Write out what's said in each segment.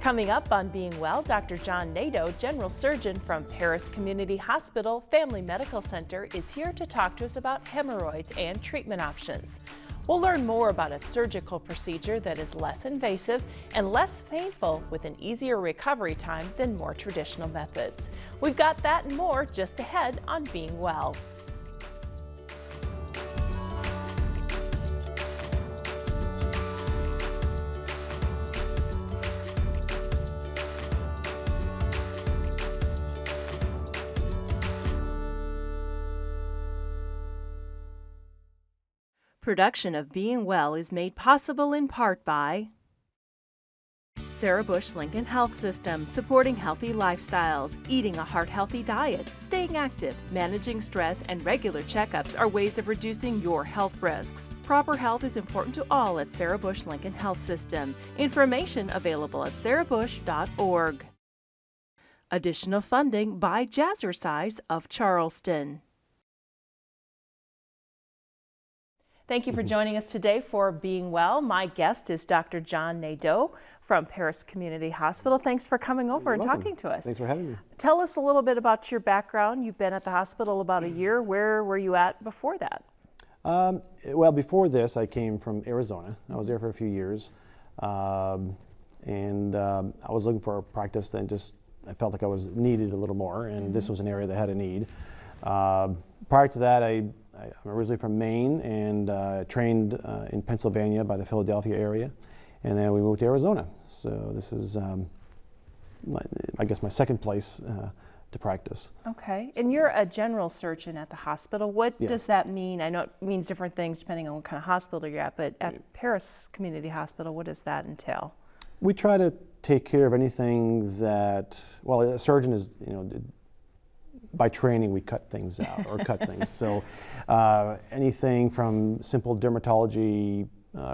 Coming up on Being Well, Dr. John Nadeau, General Surgeon from Paris Community Hospital Family Medical Center, is here to talk to us about hemorrhoids and treatment options. We'll learn more about a surgical procedure that is less invasive and less painful with an easier recovery time than more traditional methods. We've got that and more just ahead on Being Well. Production of Being Well is made possible in part by Sarah Bush Lincoln Health System, supporting healthy lifestyles, eating a heart-healthy diet, staying active, managing stress, and regular checkups are ways of reducing your health risks. Proper health is important to all at Sarah Bush Lincoln Health System. Information available at sarahbush.org. Additional funding by Jazzercise of Charleston. Thank you for joining us today for Being Well. My guest is Dr. John Nadeau from Paris Community Hospital. Thanks for coming over and talking to us. Thanks for having me. Tell us a little bit about your background. You've been at the hospital about a year. Where were you at before that? Well, before this, I came from Arizona. I was there for a few years. I was looking for a practice that I felt like I was needed a little more, and this was an area that had a need. Prior to that, I'm originally from Maine and trained in Pennsylvania by the Philadelphia area, and then we moved to Arizona. So this is, I guess, my second place to practice. Okay, and you're a general surgeon at the hospital. What does that mean? I know it means different things depending on what kind of hospital you're at, but at Paris Community Hospital, what does that entail? We try to take care of anything that, well, a surgeon is, by training, we cut things out or cut things. So anything from simple dermatology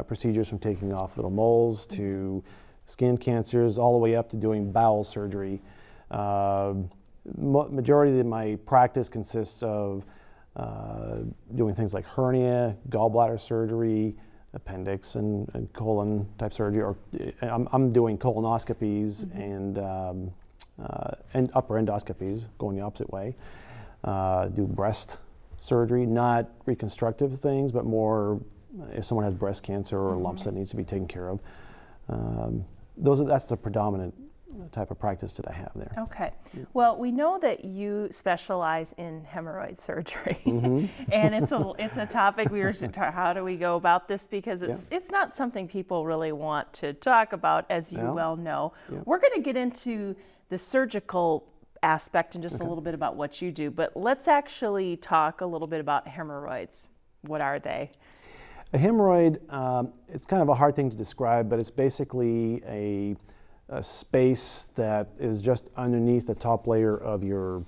procedures, from taking off little moles to skin cancers, all the way up to doing bowel surgery. Majority of my practice consists of doing things like hernia, gallbladder surgery, appendix and colon type surgery, or I'm doing colonoscopies and upper endoscopies, going the opposite way. Do breast surgery, not reconstructive things, but more if someone has breast cancer or lumps that needs to be taken care of. That's the predominant type of practice that I have there. Okay. Well, we know that you specialize in hemorrhoid surgery, and it's a topic we were how do we go about this, because it's not something people really want to talk about, as you well know. We're going to get into the surgical aspect and just a little bit about what you do, but let's actually talk a little bit about hemorrhoids. What are they? A hemorrhoid, it's kind of a hard thing to describe, but it's basically a space that is just underneath the top layer of the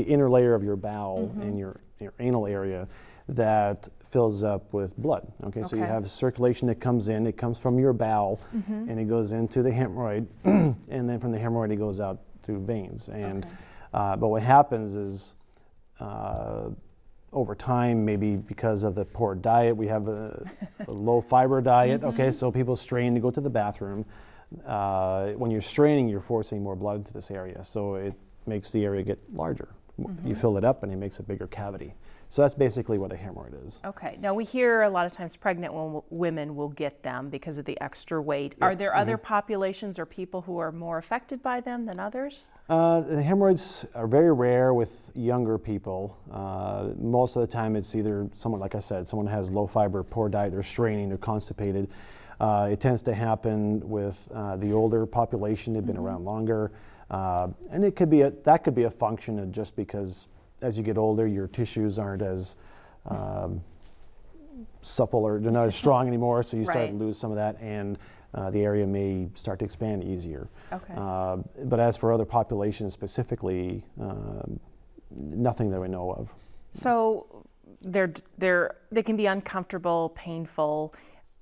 inner layer of your bowel and your anal area that fills up with blood. Okay, so you have circulation that comes in, it comes from your bowel and it goes into the hemorrhoid, and then from the hemorrhoid it goes out through veins. And but what happens is over time, maybe because of the poor diet, we have a low fiber diet. Okay, so people strain to go to the bathroom. When you're straining, you're forcing more blood into this area, so it makes the area get larger. You fill it up and it makes a bigger cavity. So that's basically what a hemorrhoid is. Okay. Now we hear a lot of times pregnant women will get them because of the extra weight. Yes. Are there other populations or people who are more affected by them than others? The hemorrhoids are very rare with younger people. Most of the time it's either someone, like I said, someone has low fiber, poor diet, or straining, or constipated. It tends to happen with the older population. They've been around longer. And it could be that could be a function of just because as you get older, your tissues aren't as supple, or they're not as strong anymore, so you start to lose some of that, and the area may start to expand easier. Okay. But as for other populations specifically, nothing that we know of. So they can be uncomfortable, painful.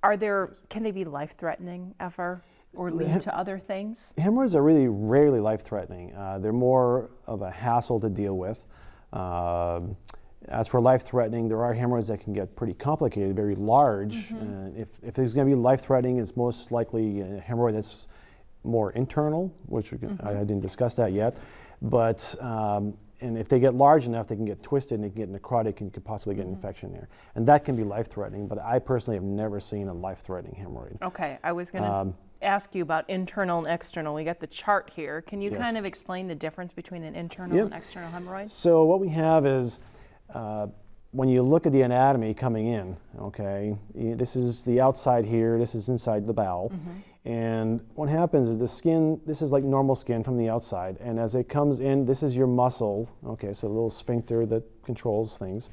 Can they be life-threatening ever, or lead to other things? Hemorrhoids are really rarely life-threatening. They're more of a hassle to deal with. As for life-threatening, there are hemorrhoids that can get pretty complicated, very large. If there's going to be life-threatening, it's most likely a hemorrhoid that's more internal, which I didn't discuss that yet. But and if they get large enough, they can get twisted and they can get necrotic and you could possibly get an infection there. And that can be life-threatening, but I personally have never seen a life-threatening hemorrhoid. Okay, I was going to ask you about internal and external. We got the chart here. Can you Yes. kind of explain the difference between an internal and external hemorrhoid? So what we have is, when you look at the anatomy coming in, okay, this is the outside here, this is inside the bowel. And what happens is the skin, this is like normal skin from the outside, and as it comes in, this is your muscle, okay, so a little sphincter that controls things.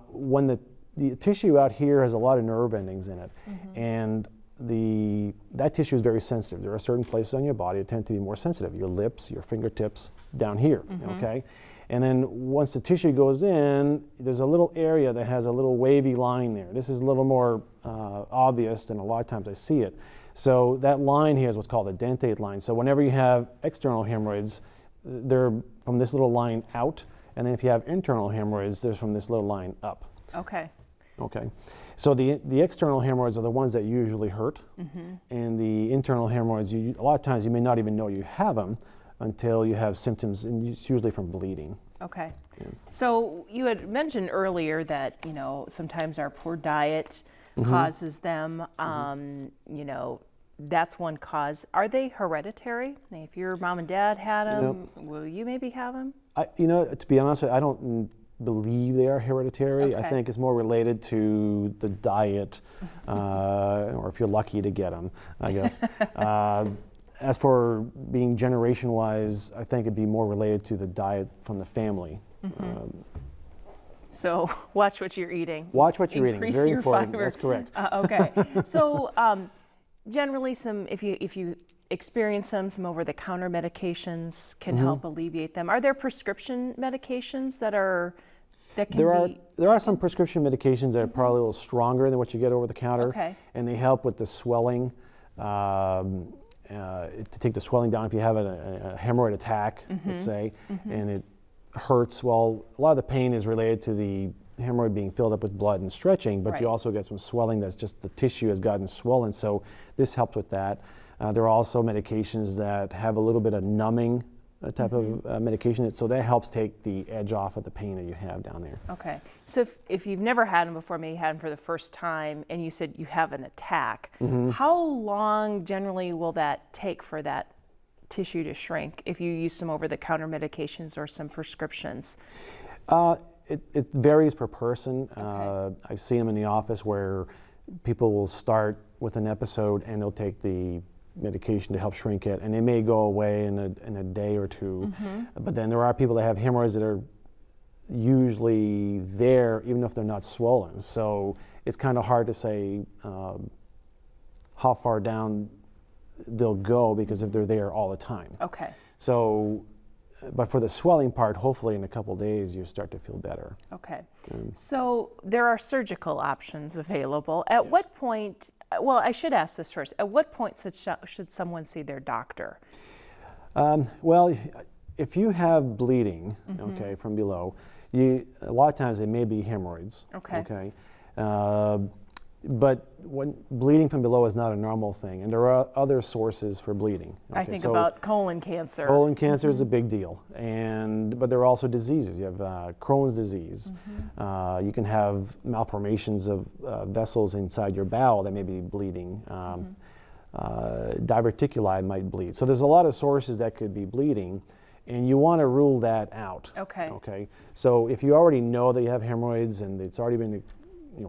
When the tissue out here has a lot of nerve endings in it, and that tissue is very sensitive. There are certain places on your body that tend to be more sensitive, your lips, your fingertips, down here, okay? And then once the tissue goes in, there's a little area that has a little wavy line there. This is a little more obvious than a lot of times I see it. So that line here is what's called a dentate line. So whenever you have external hemorrhoids, they're from this little line out, and then if you have internal hemorrhoids, they're from this little line up. Okay. Okay. So the external hemorrhoids are the ones that usually hurt, and the internal hemorrhoids, a lot of times you may not even know you have them until you have symptoms, and it's usually from bleeding. Okay. So you had mentioned earlier that, sometimes our poor diet causes them. That's one cause. Are they hereditary? If your mom and dad had them, will you maybe have them? To be honest with you, I don't believe they are hereditary. Okay. I think it's more related to the diet, or if you're lucky to get them, I guess. As for being generation-wise, I think it'd be more related to the diet from the family. So watch what you're eating. Watch what you're eating. Increase It's very your important. fiber. That's correct. Okay. So generally, if you experience some over-the-counter medications can help alleviate them. Are there prescription medications that can be? There are some prescription medications that are probably a little stronger than what you get over the counter, Okay. and they help with the swelling. To take the swelling down if you have a hemorrhoid attack, let's say, and it hurts. Well, a lot of the pain is related to the hemorrhoid being filled up with blood and stretching, but Right. you also get some swelling that's just the tissue has gotten swollen, so this helps with that. There are also medications that have a little bit of numbing type of medication, so that helps take the edge off of the pain that you have down there. Okay. So if you've never had them before, maybe you had them for the first time, and you said you have an attack, how long generally will that take for that tissue to shrink if you use some over-the-counter medications or some prescriptions? It varies per person. Okay. I've seen them in the office where people will start with an episode and they'll take the medication to help shrink it, and it may go away in a day or two. But then there are people that have hemorrhoids that are usually there even if they're not swollen. So it's kind of hard to say how far down they'll go because if they're there all the time. Okay. So, but for the swelling part, hopefully in a couple days you start to feel better. Okay. So there are surgical options available. At what point, well, I should ask this first. At what point should someone see their doctor? Well, if you have bleeding, okay, from below, a lot of times it may be hemorrhoids. Okay. But when bleeding from below is not a normal thing, and there are other sources for bleeding. I think about colon cancer. Colon cancer is a big deal, but there are also diseases. You have Crohn's disease. You can have malformations of vessels inside your bowel that may be bleeding. Diverticuli might bleed. So there's a lot of sources that could be bleeding, and you want to rule that out. Okay. Okay. So if you already know that you have hemorrhoids and it's already been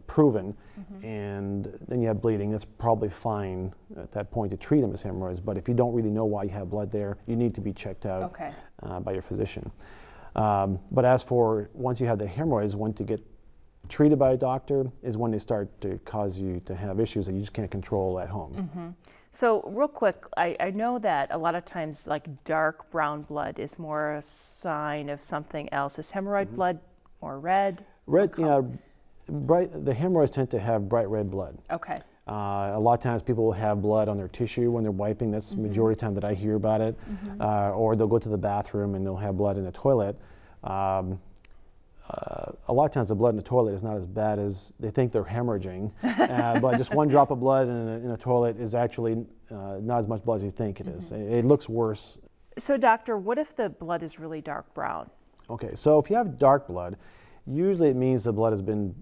proven, and then you have bleeding, that's probably fine at that point to treat them as hemorrhoids. But if you don't really know why you have blood there, you need to be checked out by your physician. But as for once you have the hemorrhoids, when to get treated by a doctor is when they start to cause you to have issues that you just can't control at home. So real quick, I know that a lot of times like dark brown blood is more a sign of something else. Is hemorrhoid blood more red? Red, the hemorrhoids tend to have bright red blood. Okay. A lot of times people will have blood on their tissue when they're wiping. That's the majority of the time that I hear about it. Or they'll go to the bathroom and they'll have blood in the toilet. A a lot of times the blood in the toilet is not as bad as they think they're hemorrhaging, but just one drop of blood in a toilet is actually not as much blood as you think it is. It looks worse. So doctor, what if the blood is really dark brown? Okay, so if you have dark blood, usually it means the blood has been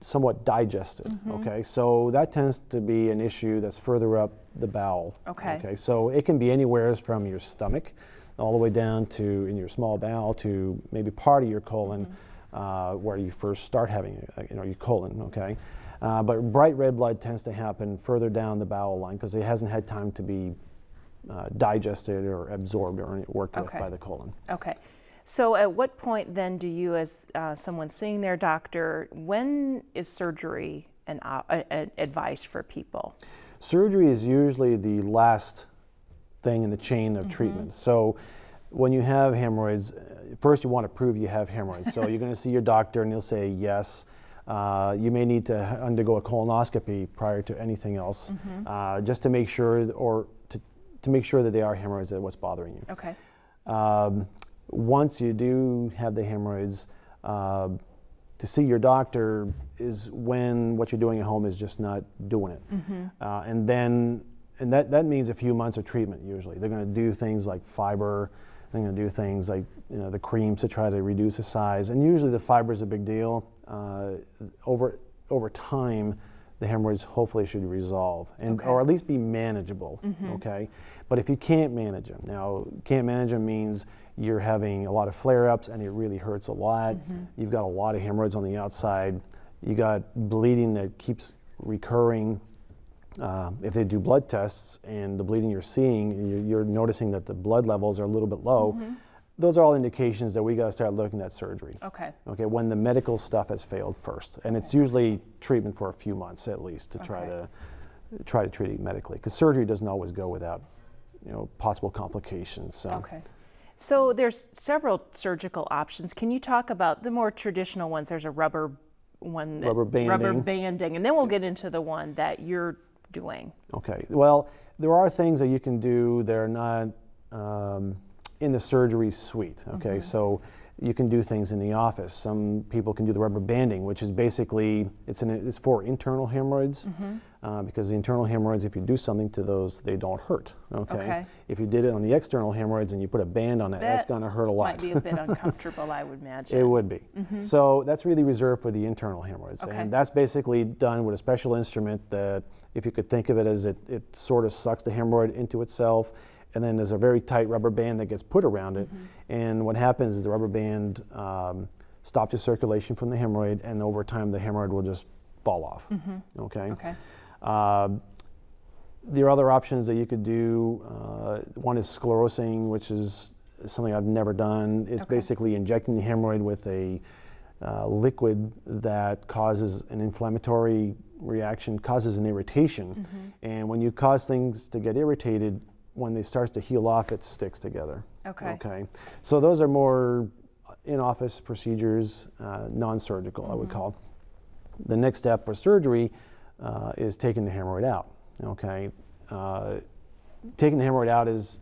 somewhat digested. Okay, so that tends to be an issue that's further up the bowel. Okay, so it can be anywhere from your stomach all the way down to in your small bowel to maybe part of your colon where you first start having your colon. Okay, but bright red blood tends to happen further down the bowel line because it hasn't had time to be digested or absorbed or worked with by the colon. Okay. So at what point then do you, as someone seeing their doctor, when is surgery an advice for people? Surgery is usually the last thing in the chain of treatment. So when you have hemorrhoids, first you want to prove you have hemorrhoids. So you're going to see your doctor and he'll say yes. You may need to undergo a colonoscopy prior to anything else, just to make sure, or to make sure that they are hemorrhoids, that what's bothering you. Okay. Once you do have the hemorrhoids, to see your doctor is when what you're doing at home is just not doing it. And that means a few months of treatment usually. They're going to do things like fiber, they're going to do things like the creams to try to reduce the size. And usually the fiber is a big deal. Over time, the hemorrhoids hopefully should resolve or at least be manageable. Okay, but if you can't manage them, now can't manage them means you're having a lot of flare-ups and it really hurts a lot. You've got a lot of hemorrhoids on the outside. You got bleeding that keeps recurring. If they do blood tests and the bleeding you're seeing, you're noticing that the blood levels are a little bit low. Those are all indications that we got to start looking at surgery. Okay, when the medical stuff has failed first, and it's usually treatment for a few months at least to try to treat it medically, because surgery doesn't always go without possible complications. So. So there's several surgical options. Can you talk about the more traditional ones? There's a rubber banding, and then we'll get into the one that you're doing. Okay. Well, there are things that you can do that are not in the surgery suite. Okay. So you can do things in the office. Some people can do the rubber banding, which is basically it's for internal hemorrhoids, because the internal hemorrhoids, if you do something to those, they don't hurt. Okay. If you did it on the external hemorrhoids and you put a band on it, that's going to hurt a lot. Might be a bit uncomfortable, I would imagine. It would be. So that's really reserved for the internal hemorrhoids, and that's basically done with a special instrument that, if you could think of it as it sort of sucks the hemorrhoid into itself. And then there's a very tight rubber band that gets put around it. And what happens is the rubber band stops the circulation from the hemorrhoid, and over time the hemorrhoid will just fall off. Okay. There are other options that you could do. One is sclerosing, which is something I've never done. It's basically injecting the hemorrhoid with a liquid that causes an inflammatory reaction, causes an irritation. And when you cause things to get irritated, when they start to heal off, it sticks together. Okay. So those are more in-office procedures, non-surgical, I would call. The next step for surgery is taking the hemorrhoid out. Okay. Taking the hemorrhoid out it's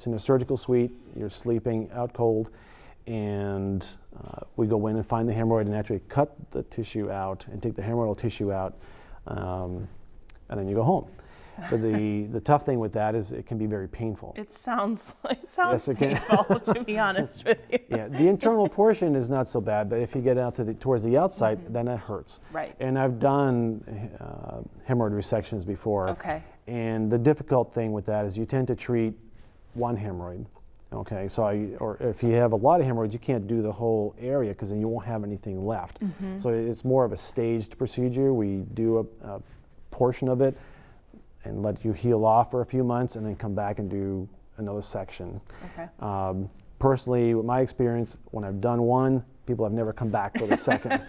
in a surgical suite. You're sleeping out cold, and we go in and find the hemorrhoid and actually cut the tissue out and take the hemorrhoidal tissue out, and then you go home. But the tough thing with that is it can be very painful. It sounds painful, to be honest with you. Yeah, the internal portion is not so bad, but if you get out towards the outside, then it hurts. Right. And I've done hemorrhoid resections before. And the difficult thing with that is you tend to treat one hemorrhoid. Okay, or if you have a lot of hemorrhoids, you can't do the whole area because then you won't have anything left. So it's more of a staged procedure. We do a portion of it and let you heal off for a few months and then come back and do another section. Personally, with my experience, when I've done one, people have never come back for the second.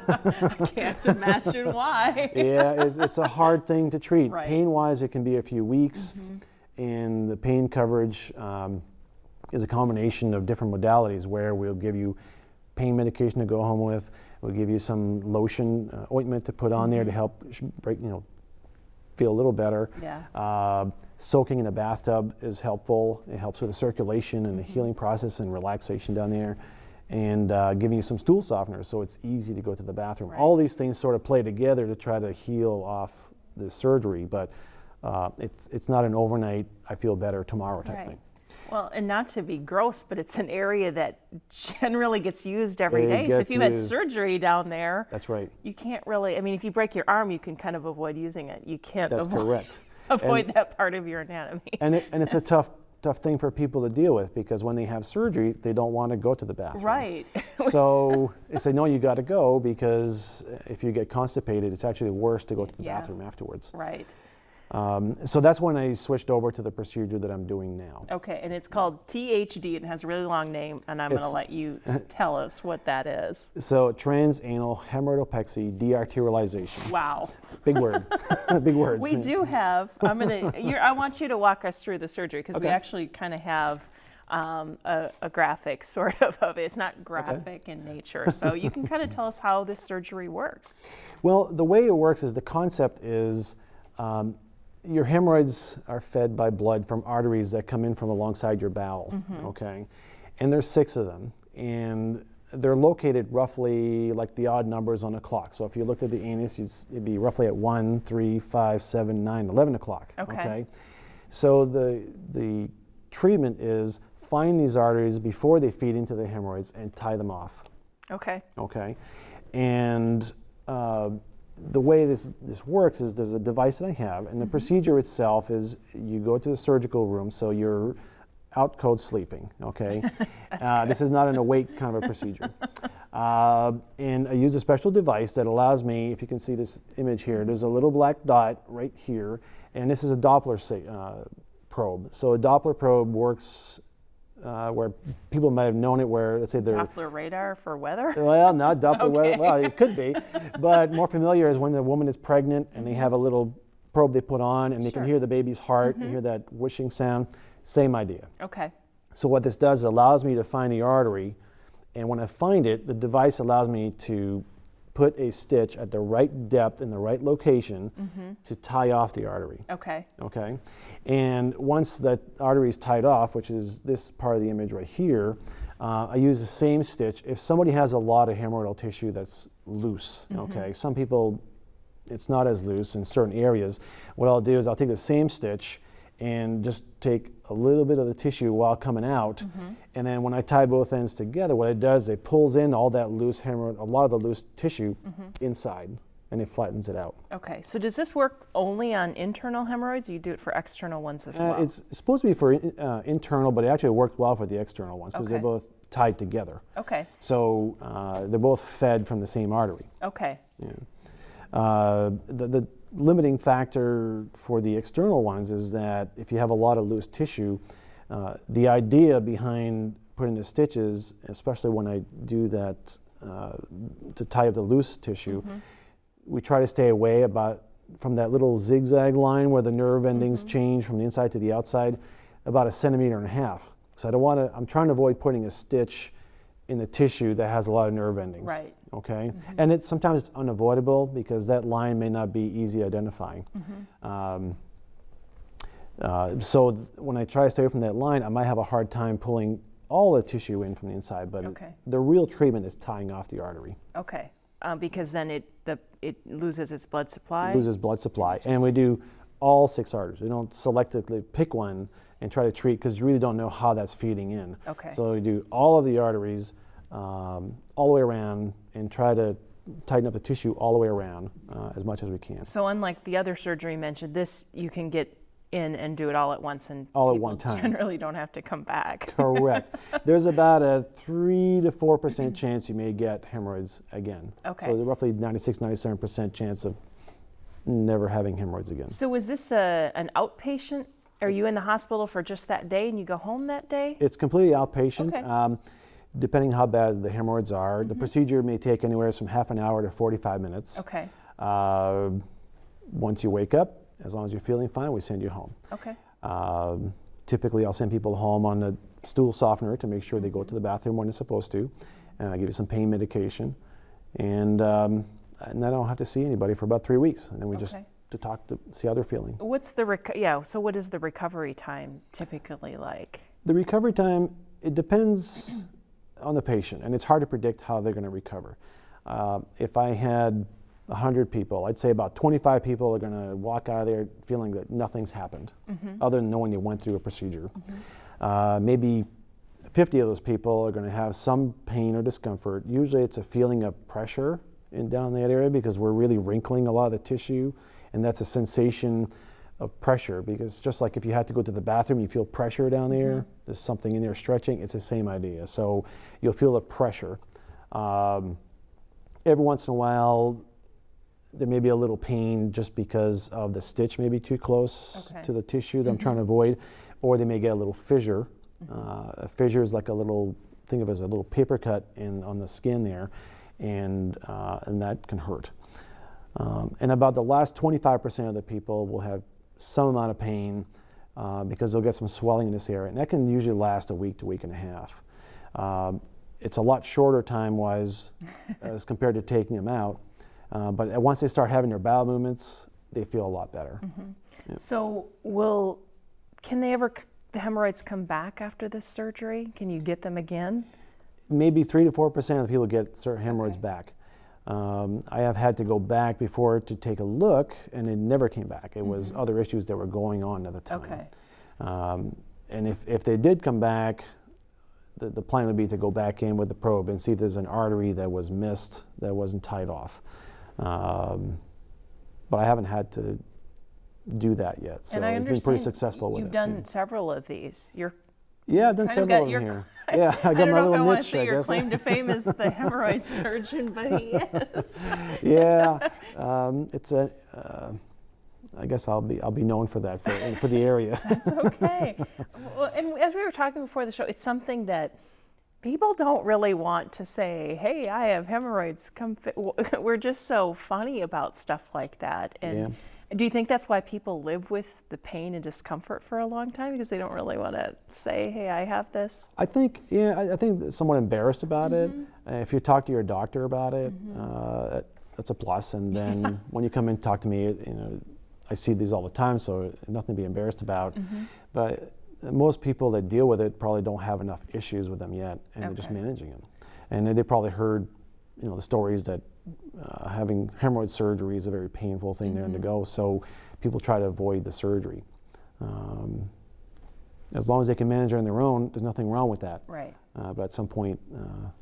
I can't imagine why. Yeah, it's a hard thing to treat. Pain-wise, it can be a few weeks, and the pain coverage is a combination of different modalities where we'll give you pain medication to go home with, we'll give you some lotion, ointment to put on there to help feel a little better. Soaking in a bathtub is helpful. It helps with the circulation and the healing process and relaxation down there. and giving you some stool softeners so it's easy to go to the bathroom. Right. All these things sort of play together to try to heal off the surgery, but it's not an overnight, I feel better tomorrow type thing. Well, and not to be gross, but it's an area that generally gets used every day. So if you had surgery down there, that's right. You can't really, I mean, if you break your arm, you can kind of avoid using it. You can't That's correct. avoid that part of your anatomy. And it's a tough thing for people to deal with, because when they have surgery, they don't want to go to the bathroom. Right. So they say, no, you got to go, because if you get constipated, it's actually worse to go to the bathroom afterwards. Right. So that's when I switched over to the procedure that I'm doing now. Okay, and it's called THD. It has a really long name, and I'm going to let you tell us what that is. So transanal hemorrhoidopexy dearterialization. Wow. Big word. Big words. We do have, I want you to walk us through the surgery, because we actually kind of have a graphic sort of it. It's not graphic in nature, so you can kind of tell us how this surgery works. Well, the way it works is, the concept is, your hemorrhoids are fed by blood from arteries that come in from alongside your bowel, okay? And there's 6 of them, and they're located roughly like the odd numbers on a clock. So if you looked at the anus, it'd be roughly at 1, 3, 5, 7, 9, 11 o'clock, okay? So the treatment is find these arteries before they feed into the hemorrhoids and tie them off. Okay? And the way this works is, there's a device that I have, and the procedure itself is, you go to the surgical room, so you're out cold sleeping, okay? This is not an awake kind of a procedure. And I use a special device that allows me, if you can see this image here, there's a little black dot right here, and this is a Doppler probe. So a Doppler probe works where people might have known it, where, let's say, they're Doppler radar for weather? Well, not Doppler weather. Well, it could be, but more familiar is when the woman is pregnant and they have a little probe they put on, and they can hear the baby's heart and hear that whooshing sound. Same idea. Okay. So what this does, it allows me to find the artery, and when I find it, the device allows me to put a stitch at the right depth in the right location to tie off the artery. Okay. Okay. And once that artery is tied off, which is this part of the image right here, I use the same stitch. If somebody has a lot of hemorrhoidal tissue that's loose, okay, some people, it's not as loose in certain areas, what I'll do is I'll take the same stitch and just take a little bit of the tissue while coming out, and then when I tie both ends together, what it does, it pulls in all that loose hemorrhoid, a lot of the loose tissue inside, and it flattens it out. Okay, so does this work only on internal hemorrhoids, or you do it for external ones as well? It's supposed to be for internal, but it actually worked well for the external ones, because they're both tied together. Okay. So they're both fed from the same artery. Okay. Yeah. The limiting factor for the external ones is that if you have a lot of loose tissue, the idea behind putting the stitches, especially when I do that to tie up the loose tissue, we try to stay away from that little zigzag line where the nerve endings change from the inside to the outside, about 1.5 centimeters. So I don't want to, I'm trying to avoid putting a stitch in the tissue that has a lot of nerve endings. Right. Okay, and sometimes it's unavoidable, because that line may not be easy identifying. So when I try to stay away from that line, I might have a hard time pulling all the tissue in from the inside, but the real treatment is tying off the artery. Okay, because then it loses its blood supply? It loses blood supply, and we do all 6 arteries. We don't selectively pick one and try to treat, because you really don't know how that's feeding in. Okay. So we do all of the arteries, all the way around, and try to tighten up the tissue all the way around as much as we can. So unlike the other surgery mentioned, this you can get in and do it all at once, and all at people one time. generally don't have to come back. Correct. There's about a 3 to 4% chance you may get hemorrhoids again. Okay. So roughly 96, 97% chance of never having hemorrhoids again. So is this an outpatient? Are you in the hospital for just that day and you go home that day? It's completely outpatient. Okay. Depending how bad the hemorrhoids are. The procedure may take anywhere from half an hour to 45 minutes. Okay. Once you wake up, as long as you're feeling fine, we send you home. Okay. Typically, I'll send people home on a stool softener to make sure they go to the bathroom when they're supposed to. And I give you some pain medication. And then I don't have to see anybody for about 3 weeks. And then we just to talk to see how they're feeling. What's so what is the recovery time typically like? The recovery time, it depends on the patient, and it's hard to predict how they're going to recover. If I had 100 people, I'd say about 25 people are going to walk out of there feeling that nothing's happened, other than knowing they went through a procedure. Maybe 50 of those people are going to have some pain or discomfort. Usually it's a feeling of pressure down that area because we're really wrinkling a lot of the tissue, and that's a sensation of pressure, because just like if you had to go to the bathroom, you feel pressure down there, there's something in there stretching, it's the same idea. So you'll feel the pressure. Every once in a while, there may be a little pain just because of the stitch may be too close to the tissue that I'm trying to avoid, or they may get a little fissure. A fissure is like a little, think of it as a little paper cut on the skin there, and that can hurt. And about the last 25% of the people will have some amount of pain because they'll get some swelling in this area, and that can usually last a week to week and a half. It's a lot shorter time-wise as compared to taking them out, but once they start having their bowel movements, they feel a lot better. Yeah. So can the hemorrhoids come back after this surgery? Can you get them again? Maybe 3 to 4% of the people get hemorrhoids back. I have had to go back before to take a look, and it never came back. It was other issues that were going on at the time. And if they did come back, the plan would be to go back in with the probe and see if there's an artery that was missed that wasn't tied off. But I haven't had to do that yet, so it's been pretty successful with it. You've done several of these. Yeah, I've done several of them here. Yeah, I got my little niche, I guess. Your claim to fame is the hemorrhoid surgeon, but he is. Yeah, I guess I'll be known for that for the area. That's okay. Well, and as we were talking before the show, it's something that people don't really want to say, hey, I have hemorrhoids, we're just so funny about stuff like that. And do you think that's why people live with the pain and discomfort for a long time, because they don't really want to say, hey, I have this? I think, I think they're somewhat embarrassed about it. If you talk to your doctor about it, that's a plus. And then when you come in and talk to me, I see these all the time, so nothing to be embarrassed about. But most people that deal with it probably don't have enough issues with them yet, and they're just managing them. And they probably heard, the stories that having hemorrhoid surgery is a very painful thing to undergo, so people try to avoid the surgery. As long as they can manage it on their own, there's nothing wrong with that. Right. But at some point,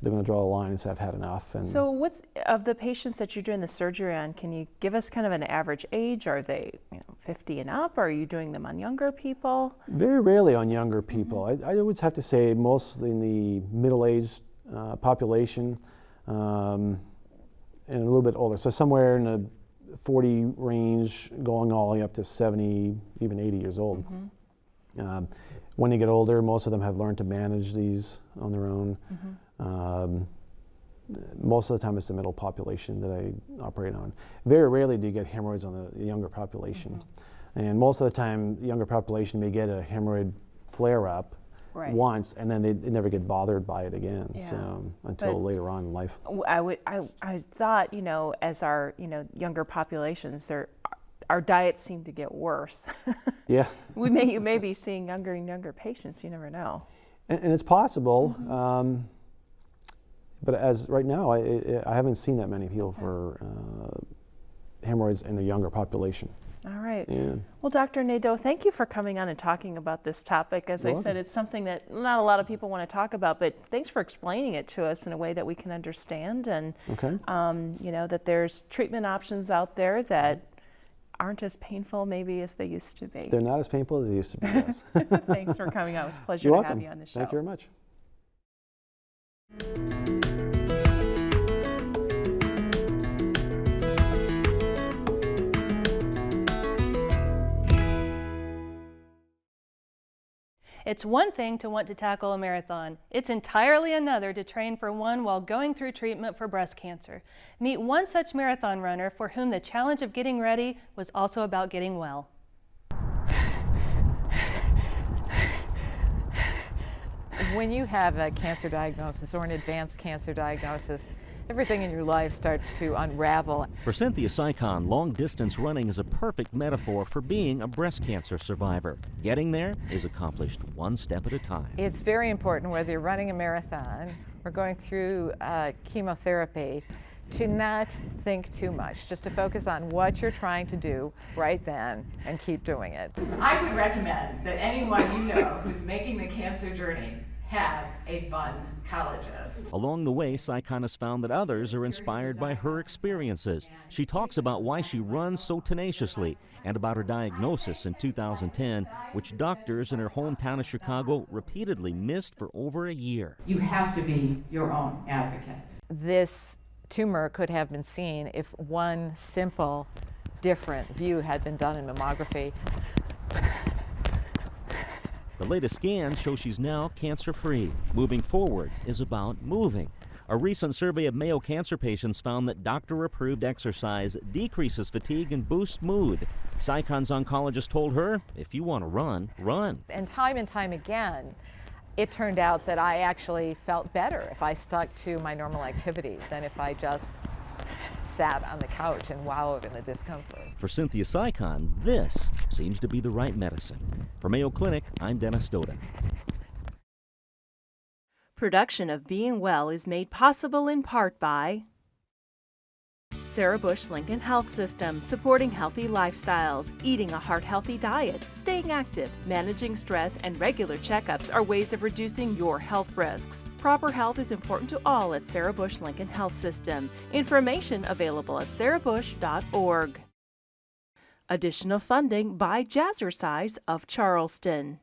they're going to draw a line and say, I've had enough. And so what's, of the patients that you're doing the surgery on, can you give us kind of an average age? Are they 50 and up? Or are you doing them on younger people? Very rarely on younger people. I always have to say mostly in the middle-aged population and a little bit older. So somewhere in the 40 range, going all the way up to 70, even 80 years old. When they get older, most of them have learned to manage these on their own. Most of the time it's the middle population that I operate on. Very rarely do you get hemorrhoids on the younger population. And most of the time, the younger population may get a hemorrhoid flare-up once, and then they never get bothered by it again, so, until later on in life. I thought, as our younger populations, our diets seem to get worse. Yeah. You may be seeing younger and younger patients. You never know. And it's possible, but as right now, I haven't seen that many people for hemorrhoids in the younger population. All right. Yeah. Well, Dr. Nadeau, thank you for coming on and talking about this topic. As I said, it's something that not a lot of people want to talk about, but thanks for explaining it to us in a way that we can understand, and that there's treatment options out there that aren't as painful maybe as they used to be. They're not as painful as they used to be, yes. Thanks for coming on. It was a pleasure You're to welcome. have you on the show. Thank you very much. It's one thing to want to tackle a marathon. It's entirely another to train for one while going through treatment for breast cancer. Meet one such marathon runner for whom the challenge of getting ready was also about getting well. When you have a cancer diagnosis or an advanced cancer diagnosis, everything in your life starts to unravel. For Cynthia Sycon, long-distance running is a perfect metaphor for being a breast cancer survivor. Getting there is accomplished one step at a time. It's very important, whether you're running a marathon or going through chemotherapy, to not think too much, just to focus on what you're trying to do right then and keep doing it. I would recommend that anyone you know who's making the cancer journey have a buncologist. Along the way, Saikon has found that others are inspired by her experiences. She talks about why she runs so tenaciously and about her diagnosis in 2010, which doctors in her hometown of Chicago repeatedly missed for over a year. You have to be your own advocate. This tumor could have been seen if one simple, different view had been done in mammography. The latest scans show she's now cancer-free. Moving forward is about moving. A recent survey of Mayo cancer patients found that doctor-approved exercise decreases fatigue and boosts mood. Saikon's oncologist told her, if you want to run, run. And time again, it turned out that I actually felt better if I stuck to my normal activity than if I just sat on the couch and wallowed in the discomfort. For Cynthia Saikon, this seems to be the right medicine. For Mayo Clinic, I'm Dennis Stoda. Production of Being Well is made possible in part by Sarah Bush Lincoln Health System, supporting healthy lifestyles, eating a heart-healthy diet, staying active, managing stress, and regular checkups are ways of reducing your health risks. Proper health is important to all at Sarah Bush Lincoln Health System. Information available at sarahbush.org. Additional funding by Jazzercise of Charleston.